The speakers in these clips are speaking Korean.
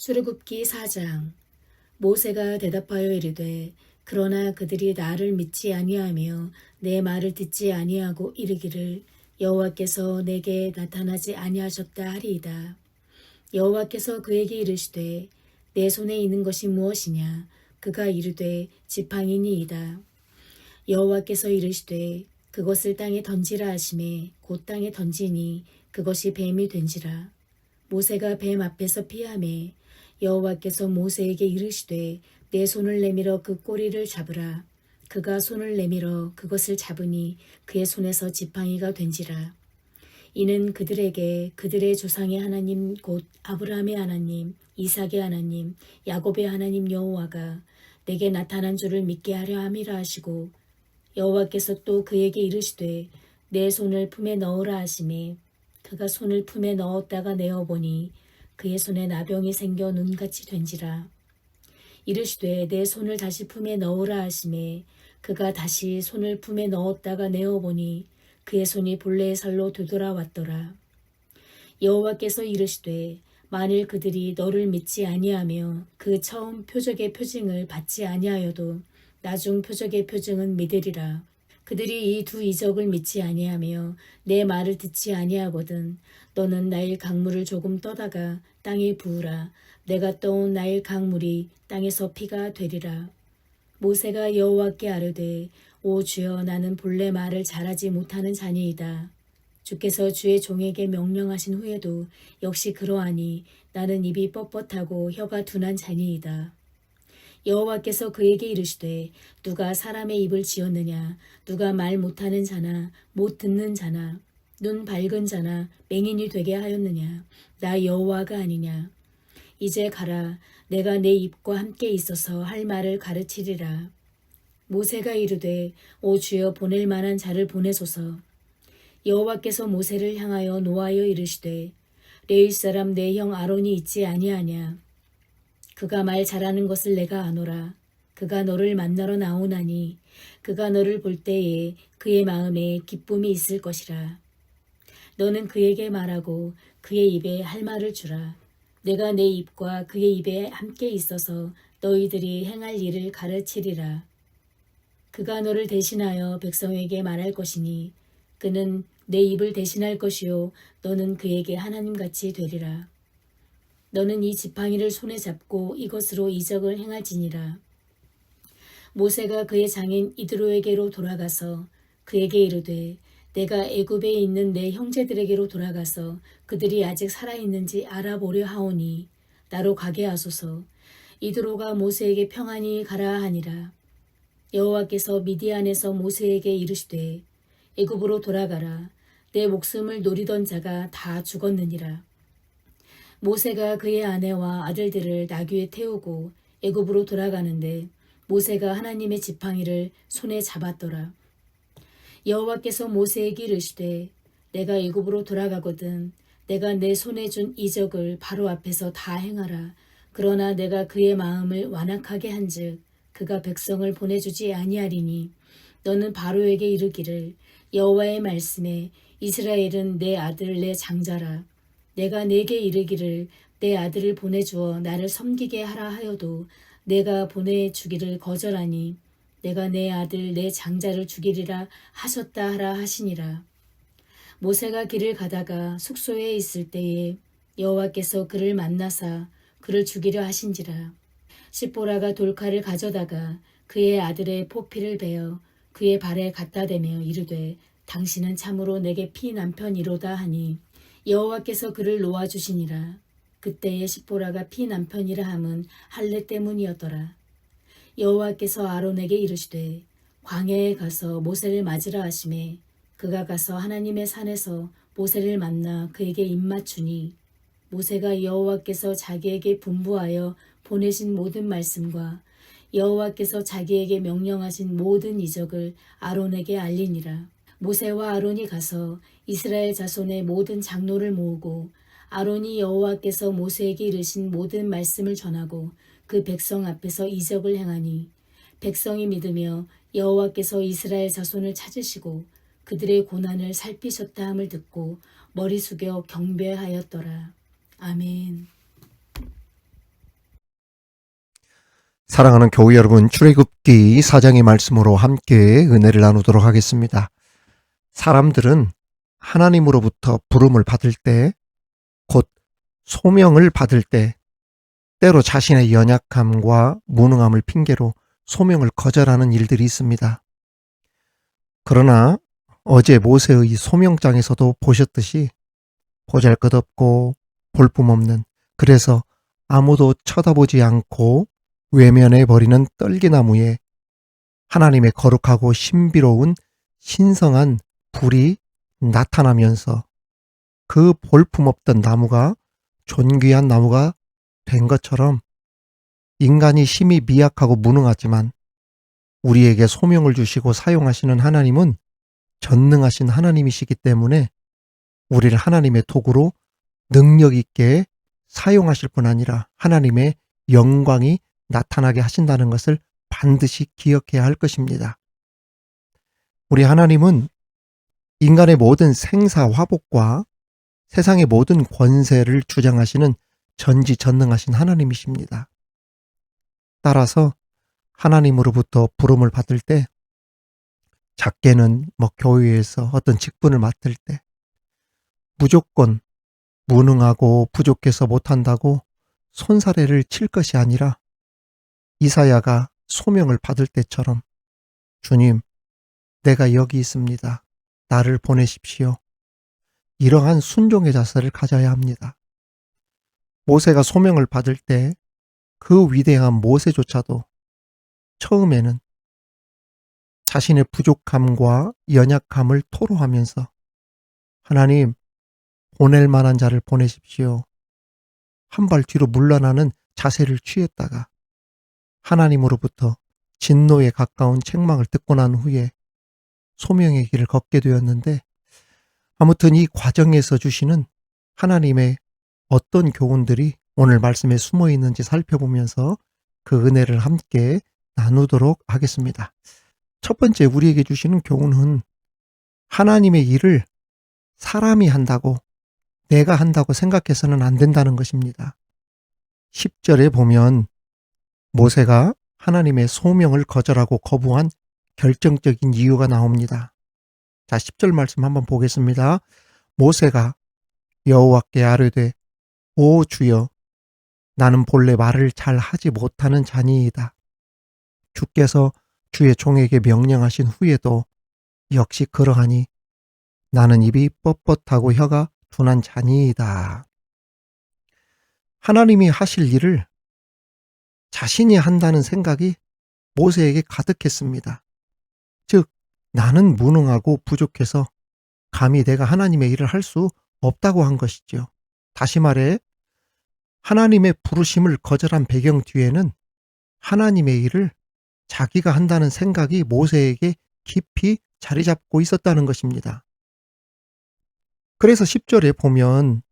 출애굽기 4장. 모세가 대답하여 이르되 그러나 그들이 나를 믿지 아니하며 내 말을 듣지 아니하고 이르기를 여호와께서 내게 나타나지 아니하셨다 하리이다. 여호와께서 그에게 이르시되 내 손에 있는 것이 무엇이냐? 그가 이르되 지팡이니이다. 여호와께서 이르시되 그것을 땅에 던지라 하시매 곧 땅에 던지니 그것이 뱀이 된지라. 모세가 뱀 앞에서 피하매 여호와께서 모세에게 이르시되 내 손을 내밀어 그 꼬리를 잡으라. 그가 손을 내밀어 그것을 잡으니 그의 손에서 지팡이가 된지라. 이는 그들에게 그들의 조상의 하나님 곧 아브라함의 하나님, 이삭의 하나님, 야곱의 하나님 여호와가 내게 나타난 줄을 믿게 하려 함이라 하시고, 여호와께서 또 그에게 이르시되 내 손을 품에 넣으라 하시매 그가 손을 품에 넣었다가 내어보니 그의 손에 나병이 생겨 눈같이 된지라. 이르시되 내 손을 다시 품에 넣으라 하시매 그가 다시 손을 품에 넣었다가 내어보니 그의 손이 본래의 살로 되돌아왔더라. 여호와께서 이르시되 만일 그들이 너를 믿지 아니하며 그 처음 표적의 표징을 받지 아니하여도 나중 표적의 표징은 믿으리라. 그들이 이 두 이적을 믿지 아니하며 내 말을 듣지 아니하거든 너는 나일 강물을 조금 떠다가 땅에 부으라. 내가 떠온 나일 강물이 땅에서 피가 되리라. 모세가 여호와께 아뢰되 오 주여 나는 본래 말을 잘하지 못하는 자니이다. 주께서 주의 종에게 명령하신 후에도 역시 그러하니 나는 입이 뻣뻣하고 혀가 둔한 자니이다. 여호와께서 그에게 이르시되 누가 사람의 입을 지었느냐? 누가 말 못하는 자나 못 듣는 자나 눈 밝은 자나 맹인이 되게 하였느냐? 나 여호와가 아니냐? 이제 가라. 내가 내 입과 함께 있어서 할 말을 가르치리라. 모세가 이르되 오 주여 보낼 만한 자를 보내소서. 여호와께서 모세를 향하여 노하여 이르시되 레위 사람 내 형 아론이 있지 아니하냐? 그가 말 잘하는 것을 내가 아노라. 그가 너를 만나러 나오나니 그가 너를 볼 때에 그의 마음에 기쁨이 있을 것이라. 너는 그에게 말하고 그의 입에 할 말을 주라. 내가 내 입과 그의 입에 함께 있어서 너희들이 행할 일을 가르치리라. 그가 너를 대신하여 백성에게 말할 것이니 그는 내 입을 대신할 것이요 너는 그에게 하나님같이 되리라. 너는 이 지팡이를 손에 잡고 이것으로 이적을 행할지니라. 모세가 그의 장인 이드로에게로 돌아가서 그에게 이르되 내가 애굽에 있는 내 형제들에게로 돌아가서 그들이 아직 살아있는지 알아보려 하오니 나로 가게 하소서. 이드로가 모세에게 평안히 가라 하니라. 여호와께서 미디안에서 모세에게 이르시되 애굽으로 돌아가라. 내 목숨을 노리던 자가 다 죽었느니라. 모세가 그의 아내와 아들들을 나귀에 태우고 애굽으로 돌아가는데 모세가 하나님의 지팡이를 손에 잡았더라. 여호와께서 모세에게 이르시되 내가 애굽으로 돌아가거든 내가 내 손에 준 이적을 바로 앞에서 다 행하라. 그러나 내가 그의 마음을 완악하게 한즉 그가 백성을 보내주지 아니하리니 너는 바로에게 이르기를 여호와의 말씀에 이스라엘은 내 아들 내 장자라. 내가 내게 이르기를 내 아들을 보내주어 나를 섬기게 하라 하여도 내가 보내주기를 거절하니 내가 내 아들 내 장자를 죽이리라 하셨다 하라 하시니라. 모세가 길을 가다가 숙소에 있을 때에 여호와께서 그를 만나사 그를 죽이려 하신지라. 십보라가 돌칼을 가져다가 그의 아들의 포피를 베어 그의 발에 갖다 대며 이르되 당신은 참으로 내게 피 남편이로다 하니 여호와께서 그를 놓아주시니라. 그때에 십보라가 피 남편이라 함은 할례 때문이었더라. 여호와께서 아론에게 이르시되 광야에 가서 모세를 맞으라 하시매 그가 가서 하나님의 산에서 모세를 만나 그에게 입맞추니 모세가 여호와께서 자기에게 분부하여 보내신 모든 말씀과 여호와께서 자기에게 명령하신 모든 이적을 아론에게 알리니라. 모세와 아론이 가서 이스라엘 자손의 모든 장로를 모으고 아론이 여호와께서 모세에게 이르신 모든 말씀을 전하고 그 백성 앞에서 이적을 행하니 백성이 믿으며 여호와께서 이스라엘 자손을 찾으시고 그들의 고난을 살피셨다 함을 듣고 머리 숙여 경배하였더라. 아멘. 사랑하는 교우 여러분, 출애굽기 4장의 말씀으로 함께 은혜를 나누도록 하겠습니다. 사람들은 하나님으로부터 부름을 받을 때, 곧 소명을 받을 때, 때로 자신의 연약함과 무능함을 핑계로 소명을 거절하는 일들이 있습니다. 그러나 어제 모세의 소명장에서도 보셨듯이 보잘것없고 볼품없는, 그래서 아무도 쳐다보지 않고 외면해 버리는 떨기나무에 하나님의 거룩하고 신비로운 신성한 불이 나타나면서 그 볼품없던 나무가 존귀한 나무가 된 것처럼, 인간이 힘이 미약하고 무능하지만 우리에게 소명을 주시고 사용하시는 하나님은 전능하신 하나님이시기 때문에 우리를 하나님의 도구로 능력 있게 사용하실 뿐 아니라 하나님의 영광이 나타나게 하신다는 것을 반드시 기억해야 할 것입니다. 우리 하나님은 인간의 모든 생사화복과 세상의 모든 권세를 주장하시는 전지전능하신 하나님이십니다. 따라서 하나님으로부터 부름을 받을 때, 작게는 교회에서 어떤 직분을 맡을 때 무조건 무능하고 부족해서 못한다고 손사래를 칠 것이 아니라 이사야가 소명을 받을 때처럼, 주님, 내가 여기 있습니다. 나를 보내십시오. 이러한 순종의 자세를 가져야 합니다. 모세가 소명을 받을 때 그 위대한 모세조차도 처음에는 자신의 부족함과 연약함을 토로하면서 하나님, 보낼 만한 자를 보내십시오. 한 발 뒤로 물러나는 자세를 취했다가 하나님으로부터 진노에 가까운 책망을 듣고 난 후에 소명의 길을 걷게 되었는데, 아무튼 이 과정에서 주시는 하나님의 어떤 교훈들이 오늘 말씀에 숨어 있는지 살펴보면서 그 은혜를 함께 나누도록 하겠습니다. 첫 번째 우리에게 주시는 교훈은 하나님의 일을 사람이 한다고, 내가 한다고 생각해서는 안 된다는 것입니다. 10절에 보면 모세가 하나님의 소명을 거절하고 거부한 결정적인 이유가 나옵니다. 자, 10절 말씀 한번 보겠습니다. 모세가 여호와께 아뢰되, 오 주여, 나는 본래 말을 잘 하지 못하는 자니이다. 주께서 주의 종에게 명령하신 후에도 역시 그러하니 나는 입이 뻣뻣하고 혀가 둔한 자니이다. 하나님이 하실 일을 자신이 한다는 생각이 모세에게 가득했습니다. 즉, 나는 무능하고 부족해서 감히 내가 하나님의 일을 할 수 없다고 한 것이죠. 다시 말해, 하나님의 부르심을 거절한 배경 뒤에는 하나님의 일을 자기가 한다는 생각이 모세에게 깊이 자리 잡고 있었다는 것입니다. 그래서 10절에 보면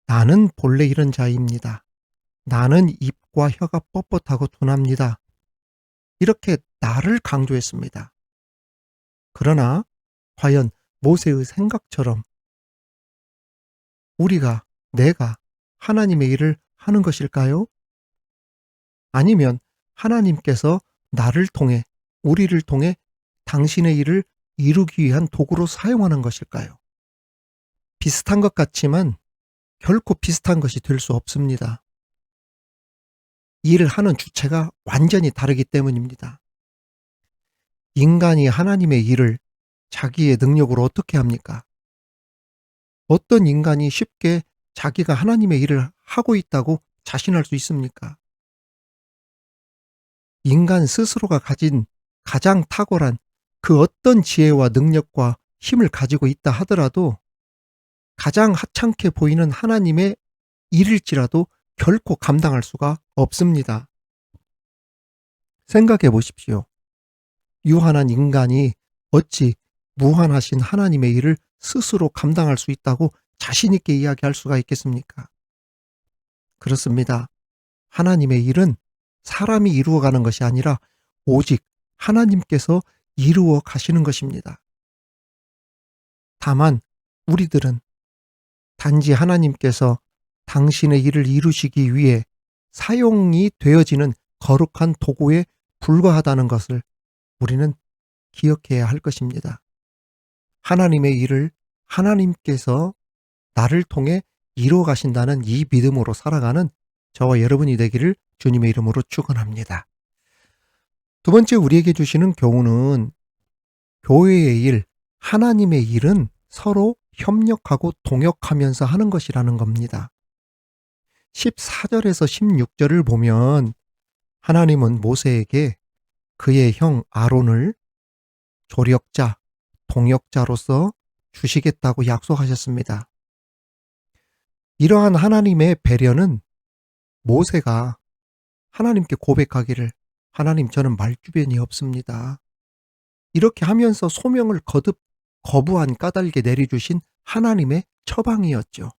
나는 본래 이런 자입니다. 나는 입과 혀가 뻣뻣하고 둔합니다. 이렇게 나를 강조했습니다. 그러나 과연 모세의 생각처럼 내가 하나님의 일을 하는 것일까요? 아니면 하나님께서 나를 통해, 우리를 통해 당신의 일을 이루기 위한 도구로 사용하는 것일까요? 비슷한 것 같지만 결코 비슷한 것이 될 수 없습니다. 일을 하는 주체가 완전히 다르기 때문입니다. 인간이 하나님의 일을 자기의 능력으로 어떻게 합니까? 어떤 인간이 쉽게 자기가 하나님의 일을 하고 있다고 자신할 수 있습니까? 인간 스스로가 가진 가장 탁월한 그 어떤 지혜와 능력과 힘을 가지고 있다 하더라도 가장 하찮게 보이는 하나님의 일일지라도 결코 감당할 수가 없습니다. 생각해 보십시오. 유한한 인간이 어찌 무한하신 하나님의 일을 스스로 감당할 수 있다고 자신 있게 이야기할 수가 있겠습니까? 그렇습니다. 하나님의 일은 사람이 이루어가는 것이 아니라 오직 하나님께서 이루어 가시는 것입니다. 다만 우리들은 단지 하나님께서 당신의 일을 이루시기 위해 사용이 되어지는 거룩한 도구에 불과하다는 것을 우리는 기억해야 할 것입니다. 하나님의 일을 하나님께서 나를 통해 이루어 가신다는 이 믿음으로 살아가는 저와 여러분이 되기를 주님의 이름으로 축원합니다. 두 번째 우리에게 주시는 교훈은 교회의 일, 하나님의 일은 서로 협력하고 동역하면서 하는 것이라는 겁니다. 14절에서 16절을 보면 하나님은 모세에게 그의 형 아론을 조력자, 동역자로서 주시겠다고 약속하셨습니다. 이러한 하나님의 배려는 모세가 하나님께 고백하기를 하나님 저는 말주변이 없습니다. 이렇게 하면서 소명을 거듭 거부한 까닭에 내려주신 하나님의 처방이었죠.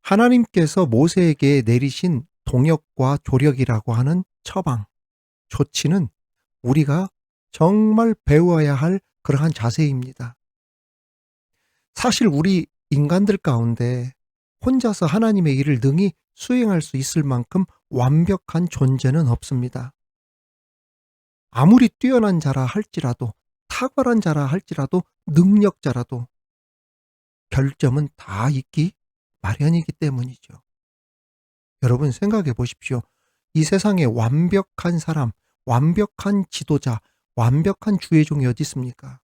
하나님께서 모세에게 내리신 동역과 조력이라고 하는 처방, 조치는 우리가 정말 배워야 할 그러한 자세입니다. 사실 우리 인간들 가운데 혼자서 하나님의 일을 능히 수행할 수 있을 만큼 완벽한 존재는 없습니다. 아무리 뛰어난 자라 할지라도, 탁월한 자라 할지라도, 능력자라도 결점은 다 있기 마련이기 때문이죠. 여러분 생각해 보십시오. 이 세상에 완벽한 사람, 완벽한 지도자, 완벽한 주의종이 어디 있습니까?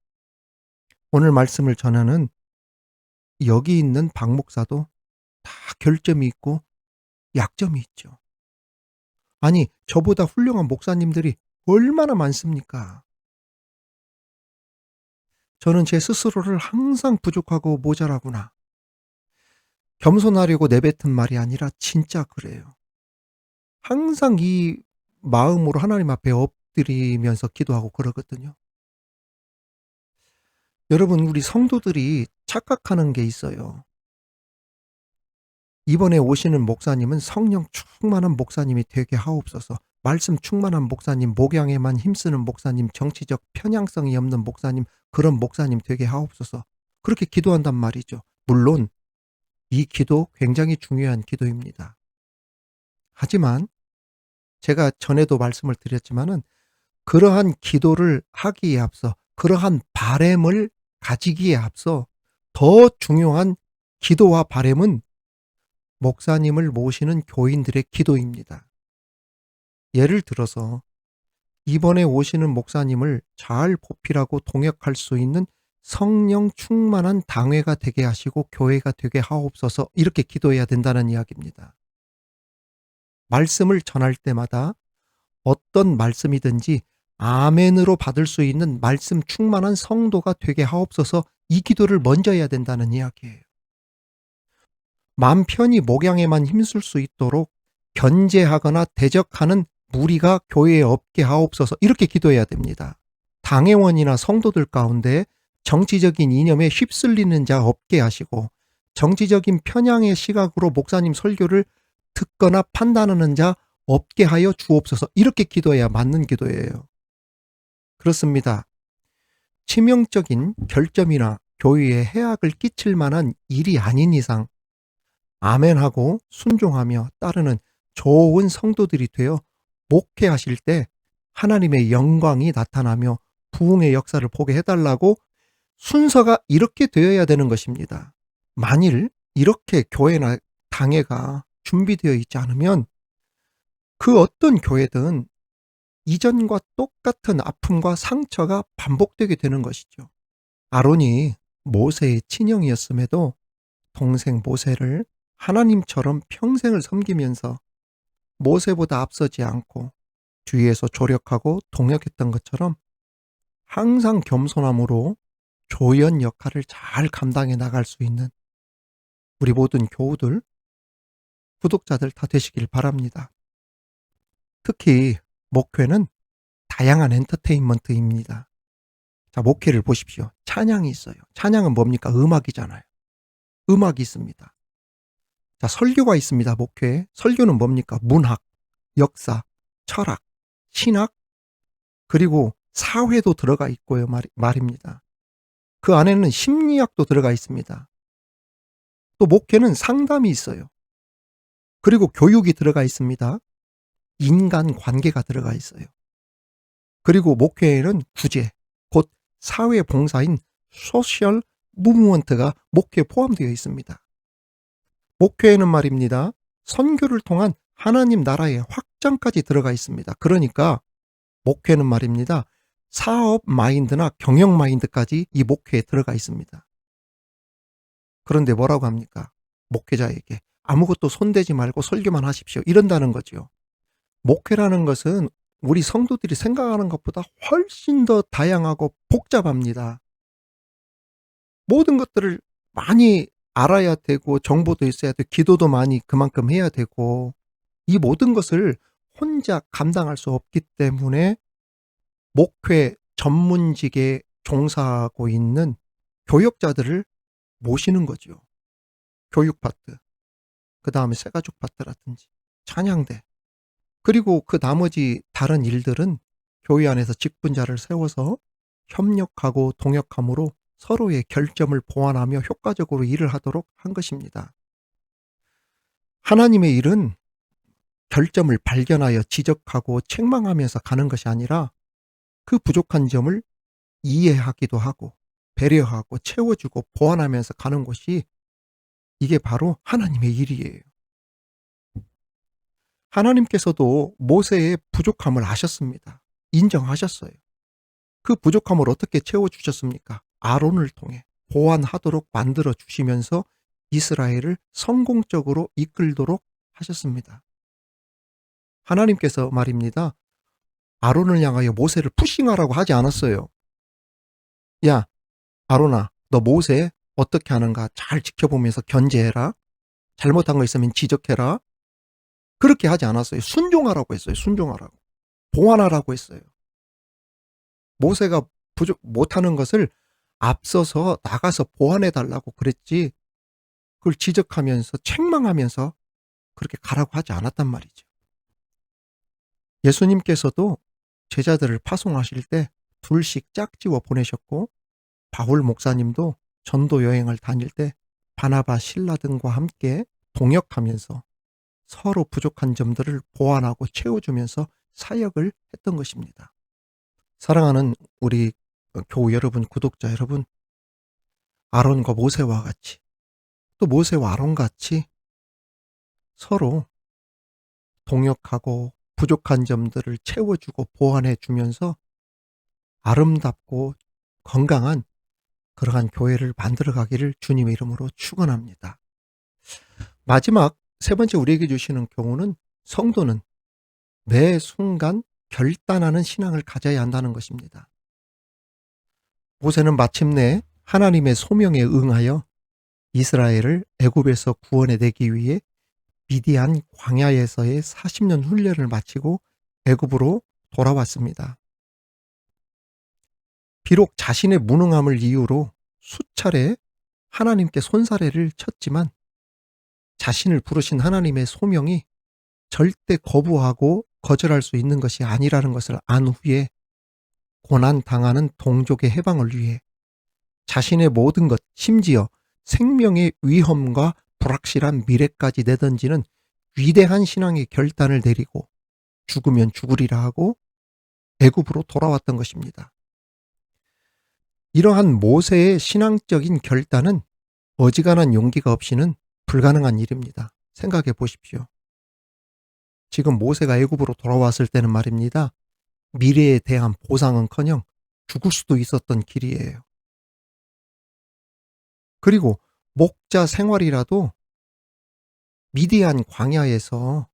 오늘 말씀을 전하는 여기 있는 박 목사도 다 결점이 있고 약점이 있죠. 아니, 저보다 훌륭한 목사님들이 얼마나 많습니까? 저는 제 스스로를 항상 부족하고 모자라구나. 겸손하려고 내뱉은 말이 아니라 진짜 그래요. 항상 이 마음으로 하나님 앞에 엎드리면서 기도하고 그러거든요. 여러분, 우리 성도들이 착각하는 게 있어요. 이번에 오시는 목사님은 성령 충만한 목사님이 되게 하옵소서. 말씀 충만한 목사님, 목양에만 힘쓰는 목사님, 정치적 편향성이 없는 목사님, 그런 목사님 되게 하옵소서. 그렇게 기도한단 말이죠. 물론 이 기도 굉장히 중요한 기도입니다. 하지만 제가 전에도 말씀을 드렸지만은 그러한 기도를 하기에 앞서, 그러한 바램을 가지기에 앞서 더 중요한 기도와 바램은 목사님을 모시는 교인들의 기도입니다. 예를 들어서 이번에 오시는 목사님을 잘 보필하고 동역할 수 있는 성령 충만한 당회가 되게 하시고 교회가 되게 하옵소서, 이렇게 기도해야 된다는 이야기입니다. 말씀을 전할 때마다 어떤 말씀이든지 아멘으로 받을 수 있는 말씀 충만한 성도가 되게 하옵소서, 이 기도를 먼저 해야 된다는 이야기예요. 맘 편히 목양에만 힘쓸 수 있도록 견제하거나 대적하는 무리가 교회에 없게 하옵소서, 이렇게 기도해야 됩니다. 당회원이나 성도들 가운데 정치적인 이념에 휩쓸리는 자 없게 하시고, 정치적인 편향의 시각으로 목사님 설교를 듣거나 판단하는 자 없게 하여 주옵소서, 이렇게 기도해야 맞는 기도예요. 그렇습니다. 치명적인 결점이나 교회에 해악을 끼칠 만한 일이 아닌 이상 아멘하고 순종하며 따르는 좋은 성도들이 되어 목회하실 때 하나님의 영광이 나타나며 부흥의 역사를 보게 해달라고 순서가 이렇게 되어야 되는 것입니다. 만일 이렇게 교회나 당회가 준비되어 있지 않으면 그 어떤 교회든 이전과 똑같은 아픔과 상처가 반복되게 되는 것이죠. 아론이 모세의 친형이었음에도 동생 모세를 하나님처럼 평생을 섬기면서 모세보다 앞서지 않고 주위에서 조력하고 동역했던 것처럼 항상 겸손함으로 조연 역할을 잘 감당해 나갈 수 있는 우리 모든 교우들, 구독자들 다 되시길 바랍니다. 특히 목회는 다양한 엔터테인먼트입니다. 자, 목회를 보십시오. 찬양이 있어요. 찬양은 뭡니까? 음악이잖아요. 음악이 있습니다. 자, 설교가 있습니다. 목회. 설교는 뭡니까? 문학, 역사, 철학, 신학, 그리고 사회도 들어가 있고요. 말입니다. 그 안에는 심리학도 들어가 있습니다. 또 목회는 상담이 있어요. 그리고 교육이 들어가 있습니다. 인간 관계가 들어가 있어요. 그리고 목회에는 구제, 곧 사회 봉사인 소셜 무브먼트가 목회에 포함되어 있습니다. 목회에는 말입니다. 선교를 통한 하나님 나라의 확장까지 들어가 있습니다. 그러니까 목회는 말입니다. 사업 마인드나 경영 마인드까지 이 목회에 들어가 있습니다. 그런데 뭐라고 합니까? 목회자에게 아무것도 손대지 말고 설교만 하십시오. 이런다는 거죠. 목회라는 것은 우리 성도들이 생각하는 것보다 훨씬 더 다양하고 복잡합니다. 모든 것들을 많이 알아야 되고 정보도 있어야 되고 기도도 많이 그만큼 해야 되고 이 모든 것을 혼자 감당할 수 없기 때문에 목회 전문직에 종사하고 있는 교역자들을 모시는 거죠. 교육 파트, 그 다음에 새가족 파트라든지 찬양대, 그리고 그 나머지 다른 일들은 교회 안에서 직분자를 세워서 협력하고 동역함으로 서로의 결점을 보완하며 효과적으로 일을 하도록 한 것입니다. 하나님의 일은 결점을 발견하여 지적하고 책망하면서 가는 것이 아니라 그 부족한 점을 이해하기도 하고 배려하고 채워주고 보완하면서 가는 것이 이게 바로 하나님의 일이에요. 하나님께서도 모세의 부족함을 아셨습니다. 인정하셨어요. 그 부족함을 어떻게 채워주셨습니까? 아론을 통해 보완하도록 만들어 주시면서 이스라엘을 성공적으로 이끌도록 하셨습니다. 하나님께서 말입니다. 아론을 향하여 모세를 푸싱하라고 하지 않았어요. 야, 아론아, 너 모세 어떻게 하는가 잘 지켜보면서 견제해라. 잘못한 거 있으면 지적해라. 그렇게 하지 않았어요. 순종하라고 했어요. 순종하라고. 보완하라고 했어요. 모세가 못하는 것을 앞서서 나가서 보완해달라고 그랬지 그걸 지적하면서 책망하면서 그렇게 가라고 하지 않았단 말이죠. 예수님께서도 제자들을 파송하실 때 둘씩 짝지어 보내셨고 바울 목사님도 전도 여행을 다닐 때 바나바 실라 등과 함께 동역하면서 서로 부족한 점들을 보완하고 채워주면서 사역을 했던 것입니다. 사랑하는 우리 교우 여러분, 구독자 여러분, 아론과 모세와 같이 또 모세와 아론 같이 서로 동역하고 부족한 점들을 채워주고 보완해 주면서 아름답고 건강한 그러한 교회를 만들어가기를 주님의 이름으로 축원합니다. 마지막 세 번째 우리에게 주시는 교훈은 성도는 매 순간 결단하는 신앙을 가져야 한다는 것입니다. 모세는 마침내 하나님의 소명에 응하여 이스라엘을 애굽에서 구원해내기 위해 미디안 광야에서의 40년 훈련을 마치고 애굽으로 돌아왔습니다. 비록 자신의 무능함을 이유로 수차례 하나님께 손사래를 쳤지만 자신을 부르신 하나님의 소명이 절대 거부하고 거절할 수 있는 것이 아니라는 것을 안 후에 고난당하는 동족의 해방을 위해 자신의 모든 것, 심지어 생명의 위험과 불확실한 미래까지 내던지는 위대한 신앙의 결단을 내리고 죽으면 죽으리라 하고 애굽으로 돌아왔던 것입니다. 이러한 모세의 신앙적인 결단은 어지간한 용기가 없이는 불가능한 일입니다. 생각해 보십시오. 지금 모세가 애굽으로 돌아왔을 때는 말입니다. 미래에 대한 보상은커녕 죽을 수도 있었던 길이에요. 그리고 목자 생활이라도 미디안 광야에서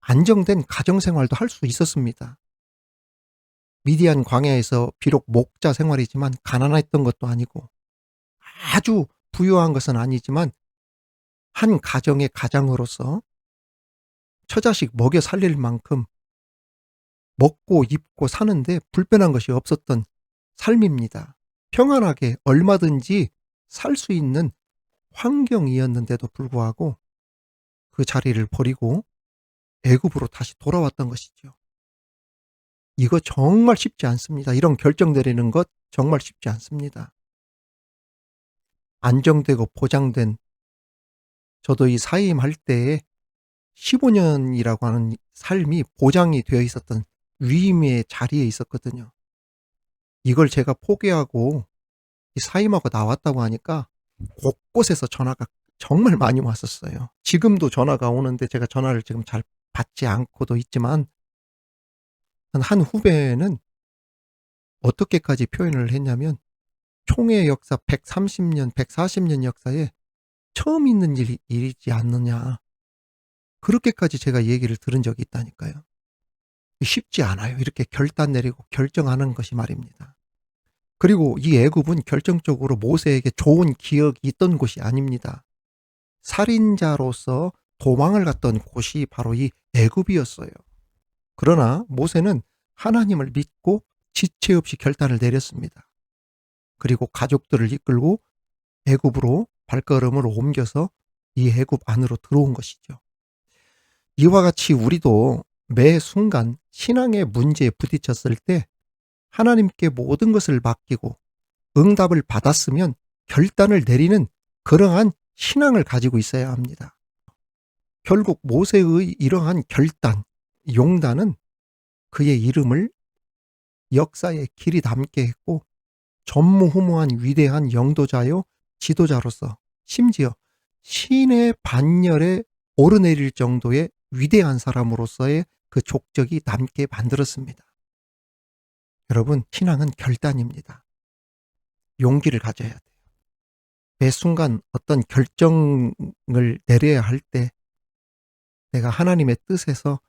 안정된 가정생활도 할 수 있었습니다. 미디안 광야에서 비록 목자 생활이지만 가난했던 것도 아니고 아주 부유한 것은 아니지만 한 가정의 가장으로서 처자식 먹여 살릴 만큼 먹고 입고 사는데 불편한 것이 없었던 삶입니다. 평안하게 얼마든지 살 수 있는 환경이었는데도 불구하고 그 자리를 버리고 애굽으로 다시 돌아왔던 것이죠. 이거 정말 쉽지 않습니다. 이런 결정 내리는 것 정말 쉽지 않습니다. 안정되고 보장된 저도 이 사임할 때에 15년이라고 하는 삶이 보장이 되어 있었던 위임의 자리에 있었거든요. 이걸 제가 포기하고 이 사임하고 나왔다고 하니까 곳곳에서 전화가 정말 많이 왔었어요. 지금도 전화가 오는데 제가 전화를 지금 잘 받지 않고도 있지만 한 후배는 어떻게까지 표현을 했냐면 총회 역사 130년, 140년 역사에 처음 있는 일이지 않느냐. 그렇게까지 제가 얘기를 들은 적이 있다니까요. 쉽지 않아요. 이렇게 결단 내리고 결정하는 것이 말입니다. 그리고 이 애굽은 결정적으로 모세에게 좋은 기억이 있던 곳이 아닙니다. 살인자로서 도망을 갔던 곳이 바로 이 애굽이었어요. 그러나 모세는 하나님을 믿고 지체 없이 결단을 내렸습니다. 그리고 가족들을 이끌고 애굽으로 발걸음을 옮겨서 이 애굽 안으로 들어온 것이죠. 이와 같이 우리도 매 순간 신앙의 문제에 부딪혔을 때 하나님께 모든 것을 맡기고 응답을 받았으면 결단을 내리는 그러한 신앙을 가지고 있어야 합니다. 결국 모세의 이러한 결단, 용단은 그의 이름을 역사에 길이 남게 했고 전무후무한 위대한 영도자요 지도자로서 심지어 신의 반열에 오르내릴 정도의 위대한 사람으로서의 그 족적이 남게 만들었습니다. 여러분, 신앙은 결단입니다. 용기를 가져야 돼요. 매 순간 어떤 결정을 내려야 할 때 내가 하나님의 뜻에서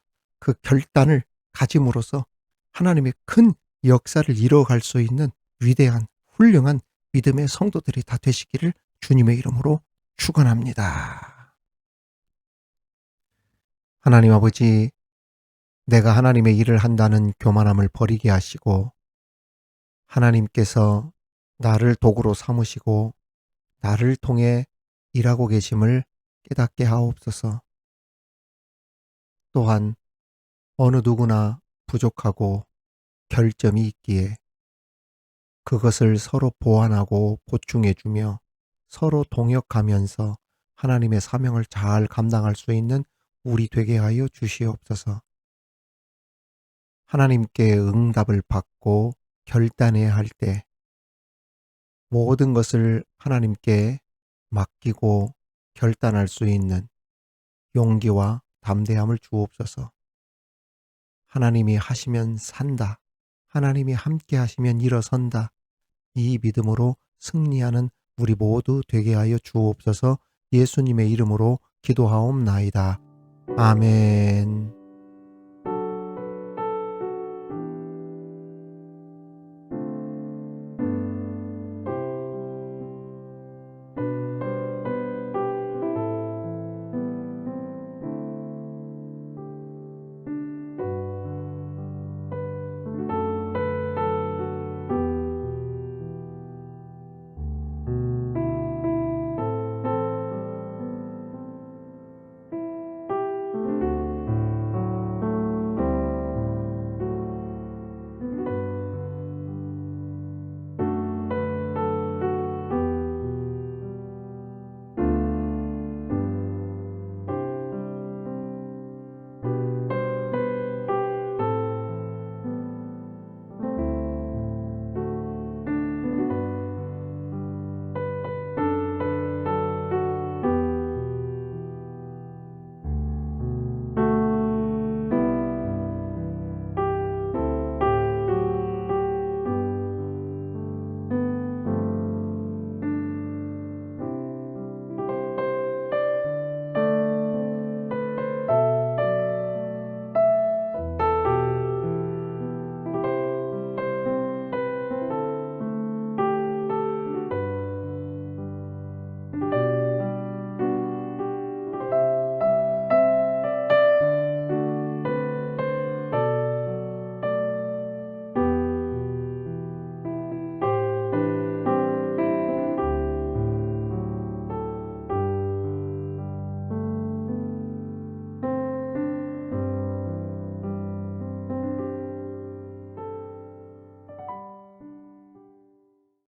그 결단을 가짐으로써 하나님의 큰 역사를 이뤄갈 수 있는 위대한 훌륭한 믿음의 성도들이 다 되시기를 주님의 이름으로 축원합니다. 하나님 아버지, 내가 하나님의 일을 한다는 교만함을 버리게 하시고 하나님께서 나를 도구로 삼으시고 나를 통해 일하고 계심을 깨닫게 하옵소서. 또한 어느 누구나 부족하고 결점이 있기에 그것을 서로 보완하고 보충해주며 서로 동역하면서 하나님의 사명을 잘 감당할 수 있는 우리 되게 하여 주시옵소서. 하나님께 응답을 받고 결단해야 할 때 모든 것을 하나님께 맡기고 결단할 수 있는 용기와 담대함을 주옵소서. 하나님이 하시면 산다. 하나님이 함께 하시면 일어선다. 이 믿음으로 승리하는 우리 모두 되게 하여 주옵소서. 예수님의 이름으로 기도하옵나이다. 아멘.